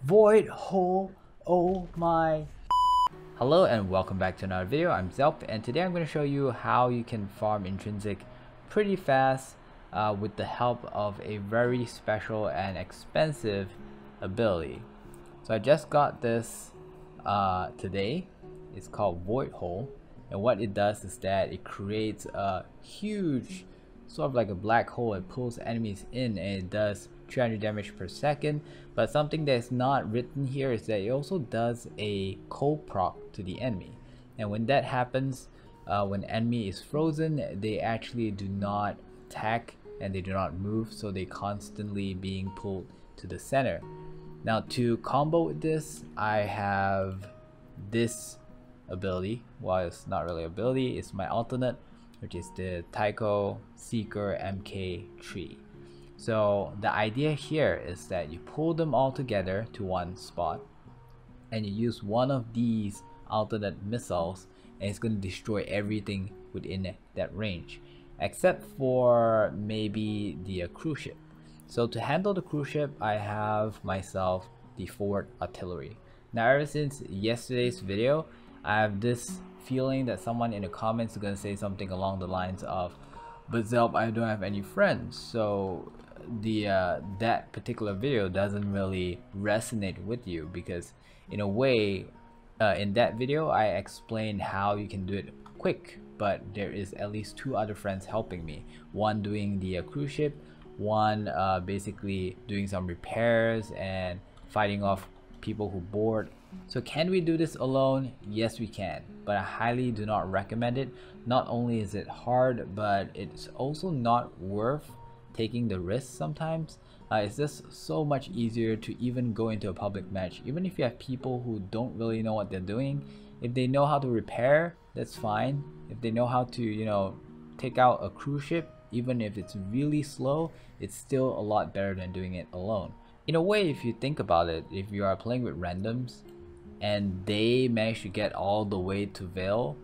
Void hole. Oh my. Hello and welcome back to another video. I'm Zelp, and today I'm going to show you how you can farm intrinsic pretty fast with the help of a very special and expensive ability. So I just got this today. It's called Void Hole, and what it does is that it creates a huge, sort of like a black hole. It pulls enemies in and it does 300 damage per second. But something that's not written here is that it also does a cold proc to the enemy, and when that happens, when enemy is frozen, they actually do not attack and they do not move, so they constantly being pulled to the center. Now to combo with this, I have this ability. Well, it's not really ability, it's my alternate, which is the Tycho Seeker MK tree. So the idea here is that you pull them all together to one spot and you use one of these alternate missiles, and it's going to destroy everything within that range except for maybe the cruise ship. So to handle the cruise ship, I have myself the forward artillery. Now ever since yesterday's video, I have this feeling that someone in the comments is going to say something along the lines of, "But Zelp, I don't have any friends." So the that particular video doesn't really resonate with you, because in a way, in that video I explained how you can do it quick, but there is at least two other friends helping me. One doing the cruise ship, one basically doing some repairs and fighting off people who board. So can we do this alone? Yes, we can, but I highly do not recommend it. Not only is it hard, but it's also not worth taking the risk sometimes. It's just so much easier to even go into a public match, even if you have people who don't really know what they're doing. If they know how to repair, that's fine. If they know how to, you know, take out a cruise ship, even if it's really slow, it's still a lot better than doing it alone. In a way, if you think about it, if you are playing with randoms and they manage to get all the way to Vale,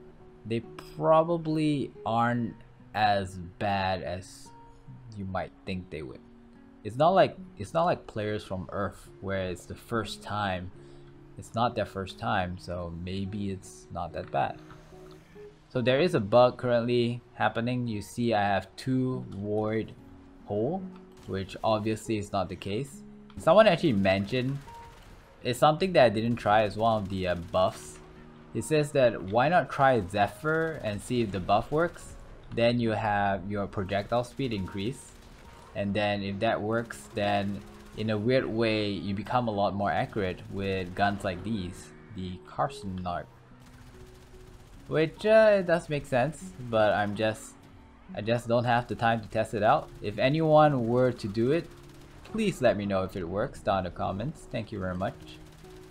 they probably aren't as bad as you might think they would. It's not like players from Earth where it's the first time. It's not their first time, so maybe it's not that bad. So there is a bug currently happening. You see I have two void hole, which obviously is not the case. Someone actually mentioned, it's something that I didn't try as one of the buffs. It says that why not try Zephyr and see if the buff works. Then you have your projectile speed increase, and then if that works, then in a weird way you become a lot more accurate with guns like these, the Karsenark. Which it does make sense, but I just don't have the time to test it out. If anyone were to do it, please let me know if it works down in the comments. Thank you very much.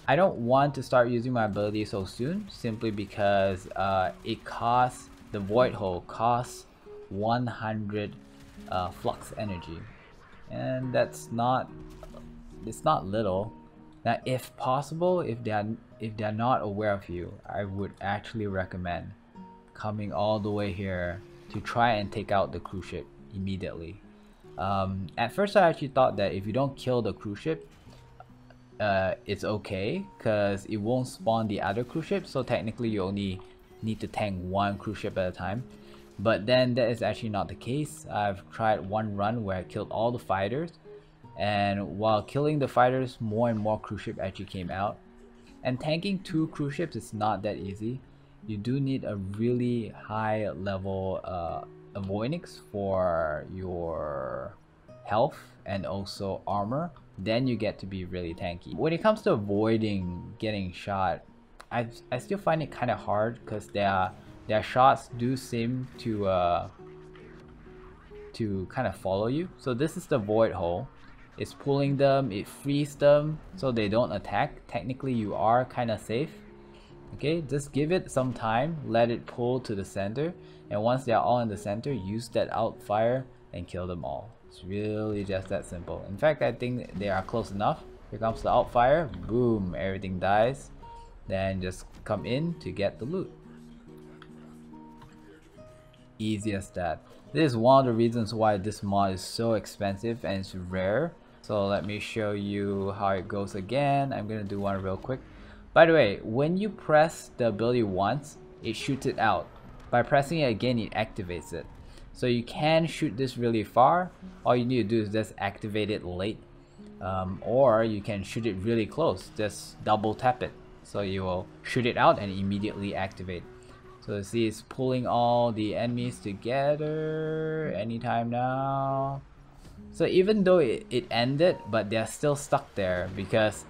I don't want to start using my ability so soon, simply because it costs, the void hole costs 100 flux energy, and it's not little. Now if possible, if they're not aware of you, I would actually recommend coming all the way here to try and take out the cruise ship immediately. At first I actually thought that if you don't kill the cruise ship, it's okay, because it won't spawn the other cruise ship, so technically you only need to tank one cruise ship at a time. But then that is actually not the case. I've tried one run where I killed all the fighters, and while killing the fighters, more and more cruise ships actually came out. And tanking two cruise ships is not that easy. You do need a really high level avoidance for your health and also armor. Then you get to be really tanky. When it comes to avoiding getting shot, I still find it kind of hard, because their shots do seem to kind of follow you. So this is the void hole. It's pulling them, it frees them so they don't attack. Technically you are kind of safe. Okay, just give it some time, let it pull to the center, and once they're all in the center, use that outfire and kill them all. It's really just that simple. In fact, I think they are close enough. Here comes the outfire, boom, everything dies. Then just come in to get the loot. Easy as that. This is one of the reasons why this mod is so expensive and it's rare. So let me show you how it goes again. I'm gonna do one real quick. By the way, when you press the ability once, it shoots it out. By pressing it again, it activates it. So you can shoot this really far. All you need to do is just activate it late. Or you can shoot it really close. Just double tap it. So you will shoot it out and immediately activate. So you see it's pulling all the enemies together anytime now. So even though it ended, but they're still stuck there because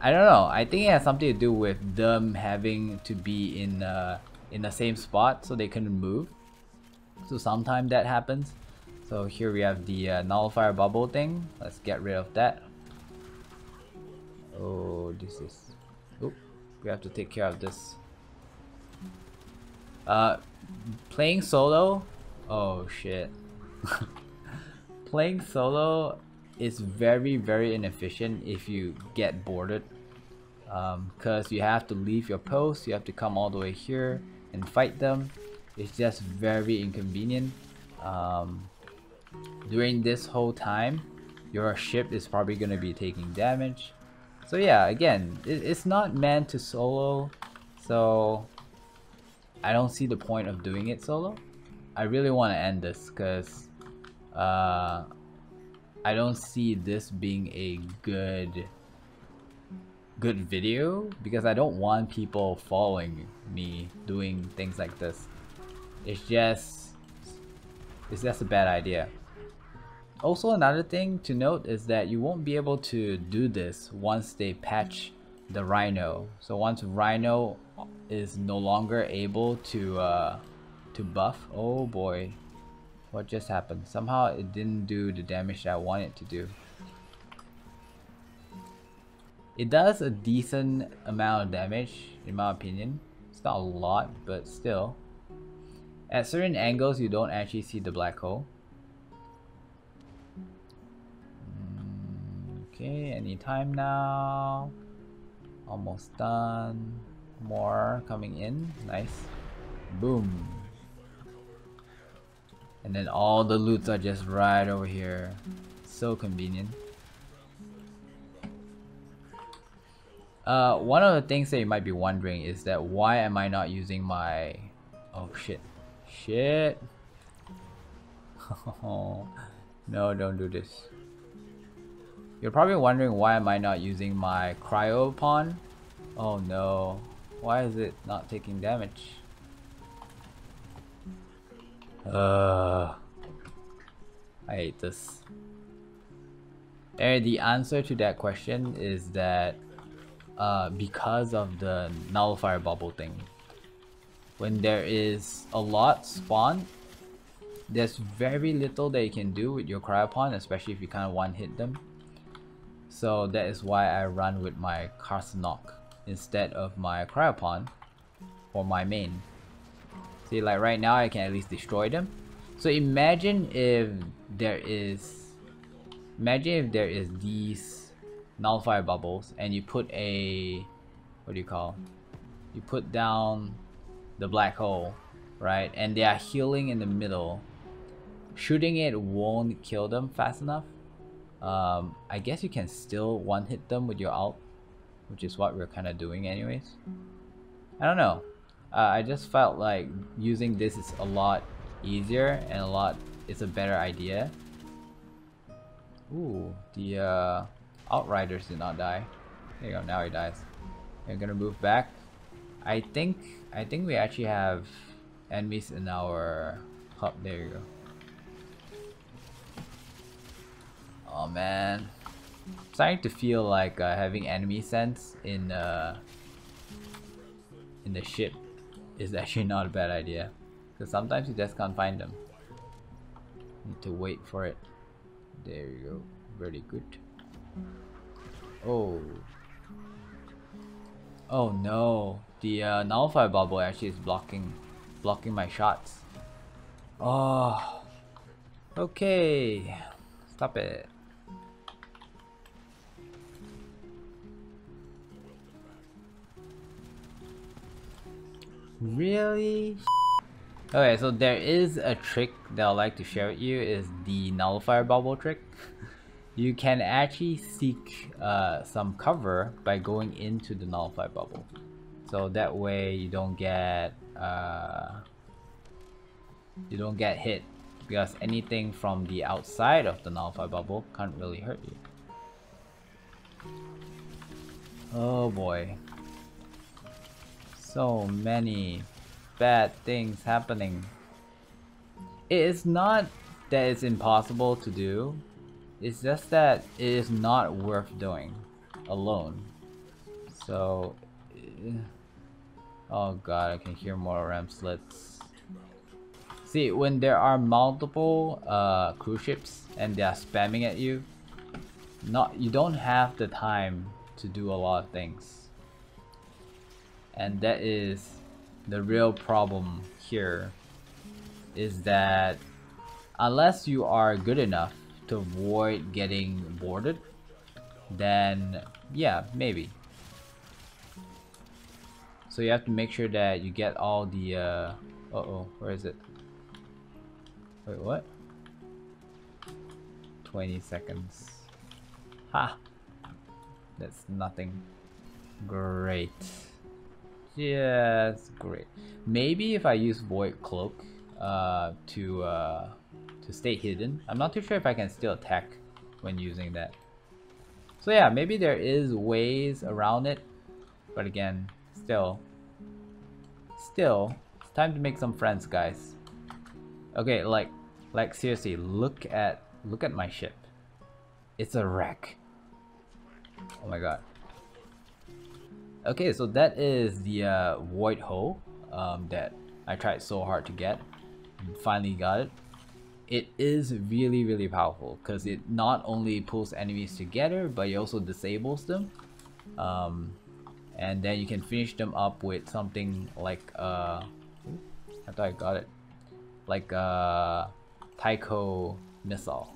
I don't know. I think it has something to do with them having to be in the same spot so they couldn't move. So sometimes that happens. So here we have the nullifier bubble thing. Let's get rid of that. Oh, this is. Oop, we have to take care of this. Playing solo. Oh shit. Playing solo is very inefficient if you get boarded. Because you have to leave your post, you have to come all the way here and fight them. It's just very inconvenient. During this whole time, your ship is probably going to be taking damage. So yeah, again, it's not meant to solo, so I don't see the point of doing it solo. I really want to end this because I don't see this being a good video because I don't want people following me doing things like this. It's just a bad idea. Also, another thing to note is that you won't be able to do this once they patch the Rhino. So once Rhino is no longer able to buff. Oh boy, what just happened? Somehow it didn't do the damage that I wanted it to do. It does a decent amount of damage in my opinion. It's not a lot, but still. At certain angles you don't actually see the black hole. Okay, anytime now. Almost done. More coming in. Nice. Boom. And then all the loots are just right over here. So convenient. One of the things that you might be wondering is that why am I not using my... Oh shit. Shit. No, don't do this. You're probably wondering why am I not using my Cryopon? Oh no. Why is it not taking damage? I hate this. And the answer to that question is that because of the nullifier bubble thing. When there is a lot spawned, there's very little that you can do with your Cryopon, especially if you kind of one-hit them. So that is why I run with my Karsanok instead of my Cryopon for my main. See, like right now I can at least destroy them. So imagine if there is these nullifier bubbles and you put a, what do you call, you put down the black hole, right, and they are healing in the middle. Shooting it won't kill them fast enough. I guess you can still one-hit them with your ult, which is what we're kind of doing anyways. I don't know. I just felt like using this is a lot easier and it's a better idea. Ooh, the Outriders did not die. There you go, now he dies. We're gonna move back. I think we actually have enemies in our hub. There you go. Oh man, I'm starting to feel like having enemy sense in the ship is actually not a bad idea, because sometimes you just can't find them. Need to wait for it. There you go. Very good. Oh. Oh no. The nullifier bubble actually is blocking my shots. Oh. Okay. Stop it. Really? Okay, so there is a trick that I'd like to share with you, is the nullifier bubble trick. you can actually seek some cover by going into the nullify bubble. So that way you don't get hit, because anything from the outside of the nullify bubble can't really hurt you. Oh boy. So many bad things happening. It is not that it's impossible to do, it's just that it is not worth doing alone. So, oh god, I can hear more ram slits. See, when there are multiple cruise ships and they are spamming at you, you don't have the time to do a lot of things. And that is the real problem here, is that unless you are good enough to avoid getting boarded, then yeah, maybe. So you have to make sure that you get all the uh-oh, where is it? Wait, what? 20 seconds. Ha! That's nothing. Great. Yes, great. Maybe if I use Void Cloak to stay hidden. I'm not too sure if I can still attack when using that. So yeah, maybe there is ways around it, but again, still, it's time to make some friends, guys. Okay, like seriously, look at my ship. It's a wreck. Oh my god. Okay, so that is the Void Hull that I tried so hard to get. Finally got it. It is really powerful because it not only pulls enemies together, but it also disables them. And then you can finish them up with something like I thought I got it, like Tycho missile.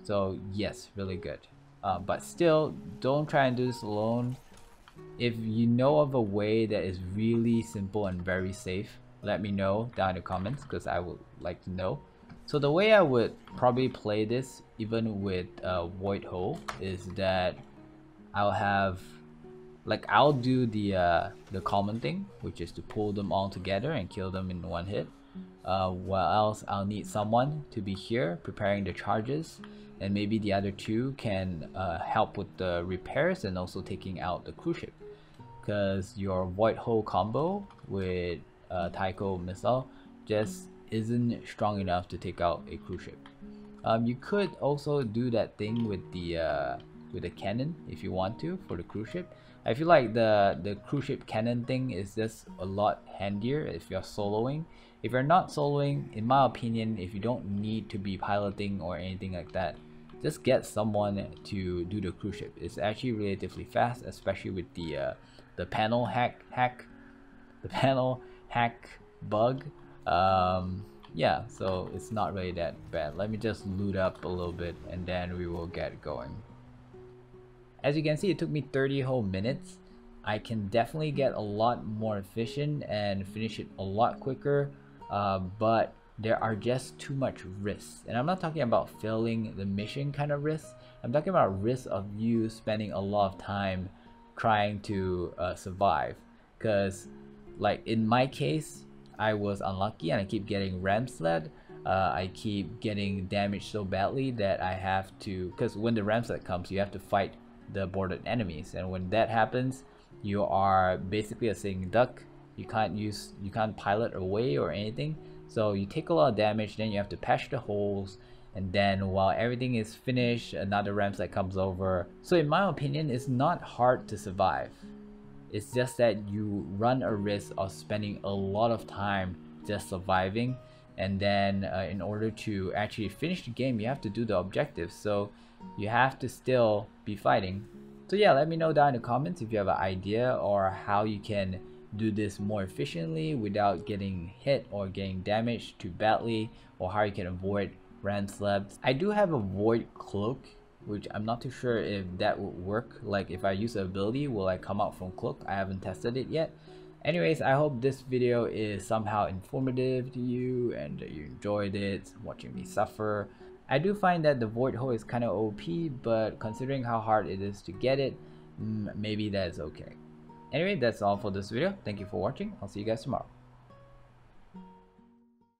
So yes, really good. But still, don't try and do this alone. If you know of a way that is really simple and very safe, let me know down in the comments, because I would like to know. So the way I would probably play this, even with Void Hull, is that I'll do the common thing, which is to pull them all together and kill them in one hit. While else I'll need someone to be here preparing the charges, and maybe the other two can help with the repairs and also taking out the cruise ship, because your Void Hull combo with Tycho missile just isn't strong enough to take out a cruise ship. You could also do that thing with the cannon if you want to for the cruise ship. I feel like the cruise ship cannon thing is just a lot handier if you're soloing. If you're not soloing, in my opinion, if you don't need to be piloting or anything like that, just get someone to do the cruise ship. It's actually relatively fast, especially with the panel hack bug. Yeah, so it's not really that bad. Let me just loot up a little bit and then we will get going. As you can see, it took me 30 whole minutes. I can definitely get a lot more efficient and finish it a lot quicker, but there are just too much risks. And I'm not talking about failing the mission kind of risks. I'm talking about risks of you spending a lot of time trying to survive. Because like in my case, I was unlucky and I keep getting ram sled. I keep getting damaged so badly that I have to, because when the ram sled comes, you have to fight the boarded enemies, and when that happens, you are basically a sitting duck. You can't pilot away or anything, so you take a lot of damage. Then you have to patch the holes, and then while everything is finished, another ram sled comes over. So in my opinion, it's not hard to survive. It's just that you run a risk of spending a lot of time just surviving, and then in order to actually finish the game, you have to do the objectives, so you have to still be fighting. So yeah, let me know down in the comments if you have an idea or how you can do this more efficiently without getting hit or getting damaged too badly, or how you can avoid ram sleds. I do have a Void Cloak, which I'm not too sure if that would work. Like if I use the ability, will I come out from cloak? I haven't tested it yet. Anyways, I hope this video is somehow informative to you and you enjoyed it, watching me suffer. I do find that the Void Hole is kind of OP, but considering how hard it is to get it, maybe that's okay. Anyway, that's all for this video. Thank you for watching. I'll see you guys tomorrow.